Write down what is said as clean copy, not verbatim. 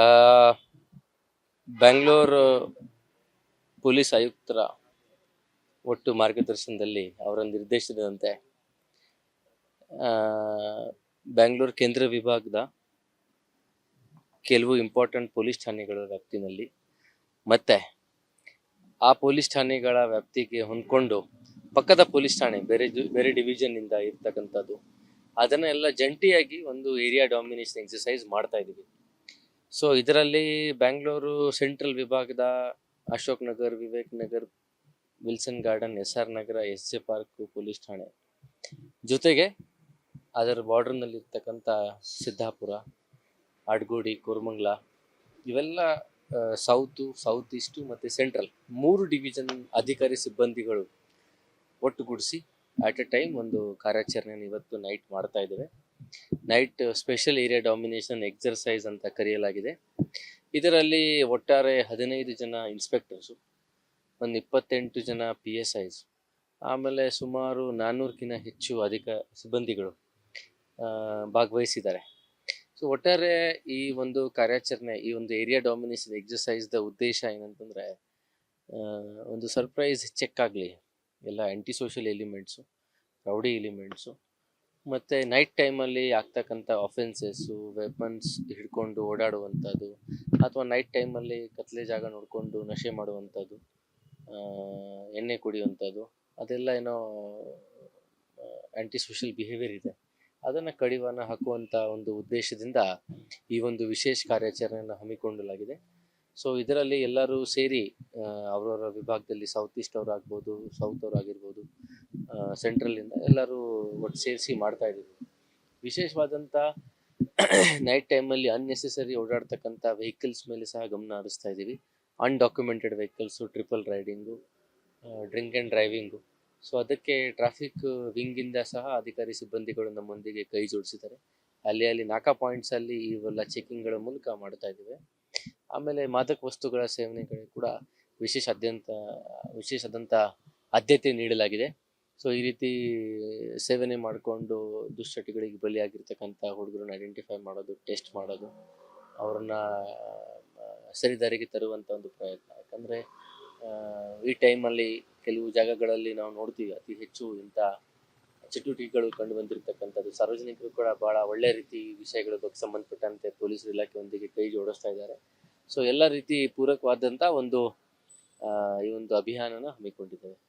ಆ, ಬ್ಯಾಂಗ್ಳೂರು ಪೊಲೀಸ್ ಆಯುಕ್ತರ ಒಟ್ಟು ಮಾರ್ಗದರ್ಶನದಲ್ಲಿ ಅವರ ನಿರ್ದೇಶನದಂತೆ ಆ, ಬ್ಯಾಂಗ್ಳೂರು ಕೇಂದ್ರ ವಿಭಾಗದ ಕೆಲವು ಇಂಪಾರ್ಟೆಂಟ್ ಪೊಲೀಸ್ ಠಾಣೆಗಳ ವ್ಯಾಪ್ತಿನಲ್ಲಿ ಮತ್ತೆ ಆ ಪೊಲೀಸ್ ಠಾಣೆಗಳ ವ್ಯಾಪ್ತಿಗೆ ಹೊಂದ್ಕೊಂಡು ಪಕ್ಕದ ಪೊಲೀಸ್ ಠಾಣೆ ಬೇರೆ ಡಿವಿಷನ್ ಇಂದ ಇರ್ತಕ್ಕಂಥದ್ದು ಅದನ್ನೆಲ್ಲ ಜಂಟಿಯಾಗಿ ಒಂದು ಏರಿಯಾ ಡಾಮಿನೇಷನ್ ಎಕ್ಸಸೈಸ್ ಮಾಡ್ತಾ ಇದೀವಿ. ಸೊ ಇದರಲ್ಲಿ ಬ್ಯಾಂಗ್ಳೂರು ಸೆಂಟ್ರಲ್ ವಿಭಾಗದ Ashok Nagar, Vivek Nagar, Wilson garden, SR ನಗರ, SJ ಪಾರ್ಕ್ ಪೊಲೀಸ್ ಠಾಣೆ ಜೊತೆಗೆ ಅದರ ಬಾರ್ಡರ್ನಲ್ಲಿ ಇರ್ತಕ್ಕಂಥ ಸಿದ್ದಾಪುರ, ಆಡ್ಗೋಡಿ, ಕೋರಮಂಗ್ಲ ಇವೆಲ್ಲ ಸೌತ್ ಈಸ್ಟು ಮತ್ತು ಸೆಂಟ್ರಲ್ 3 ಡಿವಿಷನ್ ಅಧಿಕಾರಿ ಸಿಬ್ಬಂದಿಗಳು ಒಟ್ಟುಗೂಡಿಸಿ ಅಟ್ ಎ ಟೈಮ್ ಒಂದು ಕಾರ್ಯಾಚರಣೆಯನ್ನು ಇವತ್ತು ನೈಟ್ ಮಾಡ್ತಾ ಇದ್ದೇವೆ. Night special area domination exercise ಅಂತ ಕರೆಯಲಾಗಿದೆ. ಇದರಲ್ಲಿ ಒಟ್ಟಾರೆ 15 ಜನ ಇನ್ಸ್ಪೆಕ್ಟರ್ಸು, ಒಂದು 28 ಜನ PSIs, ಆಮೇಲೆ ಸುಮಾರು 400ಕ್ಕಿಂತ ಹೆಚ್ಚು ಸಿಬ್ಬಂದಿಗಳು ಭಾಗವಹಿಸಿದ್ದಾರೆ. ಸೊ ಒಟ್ಟಾರೆ ಈ ಒಂದು ಕಾರ್ಯಾಚರಣೆ, ಈ ಒಂದು ಏರಿಯಾ ಡಾಮಿನೇಷನ್ ಎಕ್ಸಸೈಸ್ದ ಉದ್ದೇಶ ಏನಂತಂದರೆ, ಒಂದು ಸರ್ಪ್ರೈಸ್ ಚೆಕ್ ಆಗಲಿ ಎಲ್ಲ anti social elements, rowdy elements, ಮತ್ತು ನೈಟ್ ಟೈಮಲ್ಲಿ ಆಗ್ತಕ್ಕಂಥ ಅಫೆನ್ಸಸ್ಸು, ವೆಪನ್ಸ್ ಹಿಡ್ಕೊಂಡು ಓಡಾಡುವಂಥದ್ದು, ಅಥವಾ ನೈಟ್ ಟೈಮಲ್ಲಿ ಕತ್ಲೆ ಜಾಗ ನೋಡಿಕೊಂಡು ನಶೆ ಮಾಡುವಂಥದ್ದು, ಎಣ್ಣೆ ಕುಡಿಯುವಂಥದ್ದು, ಅದೆಲ್ಲ ಏನೋ ಆ್ಯಂಟಿ ಸೋಷಿಯಲ್ ಬಿಹೇವಿಯರ್ ಇದೆ, ಅದನ್ನು ಕಡಿವಾಣ ಹಾಕುವಂಥ ಒಂದು ಉದ್ದೇಶದಿಂದ ಈ ಒಂದು ವಿಶೇಷ ಕಾರ್ಯಾಚರಣೆಯನ್ನು ಹಮ್ಮಿಕೊಳ್ಳಲಾಗಿದೆ. ಸೊ ಇದರಲ್ಲಿ ಎಲ್ಲರೂ ಸೇರಿ ಅವರವರ ವಿಭಾಗದಲ್ಲಿ ಸೌತ್ ಈಸ್ಟ್ ಅವರಾಗ್ಬೋದು, ಸೌತ್ ಅವರಾಗಿರ್ಬೋದು, ಸೆಂಟ್ರಲಿಂದ ಎಲ್ಲರೂ ಒಟ್ಟು ಸೇರಿಸಿ ಮಾಡ್ತಾ ಇದ್ದೀವಿ. ವಿಶೇಷವಾದಂಥ ನೈಟ್ ಟೈಮಲ್ಲಿ ಅನ್ನೆಸೆಸರಿ ಓಡಾಡ್ತಕ್ಕಂಥ ವೆಹಿಕಲ್ಸ್ ಮೇಲೆ ಸಹ ಗಮನ ಹರಿಸ್ತಾ ಇದ್ದೀವಿ. Undocumented vehicles, triple riding, drink and driving. So ಅದಕ್ಕೆ ಟ್ರಾಫಿಕ್ ವಿಂಗಿಂದ ಸಹ ಅಧಿಕಾರಿ ಸಿಬ್ಬಂದಿಗಳು ನಮ್ಮೊಂದಿಗೆ ಕೈ ಜೋಡಿಸಿದ್ದಾರೆ. ಅಲ್ಲಿ ನಾಕಾ ಪಾಯಿಂಟ್ಸಲ್ಲಿ ಇವೆಲ್ಲ ಚೆಕಿಂಗ್ಗಳ ಮೂಲಕ ಮಾಡ್ತಾ ಇದ್ದೇವೆ. ಆಮೇಲೆ ಮಾದಕ ವಸ್ತುಗಳ ಸೇವನೆಗಳಿಗೆ ಕೂಡ ವಿಶೇಷಾದಂಥ ಆದ್ಯತೆ ನೀಡಲಾಗಿದೆ. ಸೊ ಈ ರೀತಿ ಸೇವನೆ ಮಾಡಿಕೊಂಡು ದುಶ್ಚಟಗಳಿಗೆ ಬಲಿಯಾಗಿರ್ತಕ್ಕಂಥ ಹುಡುಗರನ್ನ ಐಡೆಂಟಿಫೈ ಮಾಡೋದು, ಟೆಸ್ಟ್ ಮಾಡೋದು, ಅವರನ್ನು ಸರಿದಾರಿಗೆ ತರುವಂಥ ಒಂದು ಪ್ರಯತ್ನ. ಯಾಕಂದರೆ ಈ ಟೈಮಲ್ಲಿ ಕೆಲವು ಜಾಗಗಳಲ್ಲಿ ನಾವು ನೋಡ್ತೀವಿ ಅತಿ ಹೆಚ್ಚು ಇಂಥ ಚಟುವಟಿಕೆಗಳು ಕಂಡು ಬಂದಿರತಕ್ಕಂಥದ್ದು. ಸಾರ್ವಜನಿಕರು ಕೂಡ ಭಾಳ ಒಳ್ಳೆ ರೀತಿ ವಿಷಯಗಳ ಬಗ್ಗೆ ಸಂಬಂಧಪಟ್ಟಂತೆ ಪೊಲೀಸ್ ಇಲಾಖೆಯೊಂದಿಗೆ ಕೈ ಜೋಡಿಸ್ತಾ ಇದ್ದಾರೆ. ಸೊ ಎಲ್ಲ ರೀತಿ ಪೂರಕವಾದಂಥ ಈ ಒಂದು ಅಭಿಯಾನನ ಹಮ್ಮಿಕೊಂಡಿದ್ದೇವೆ.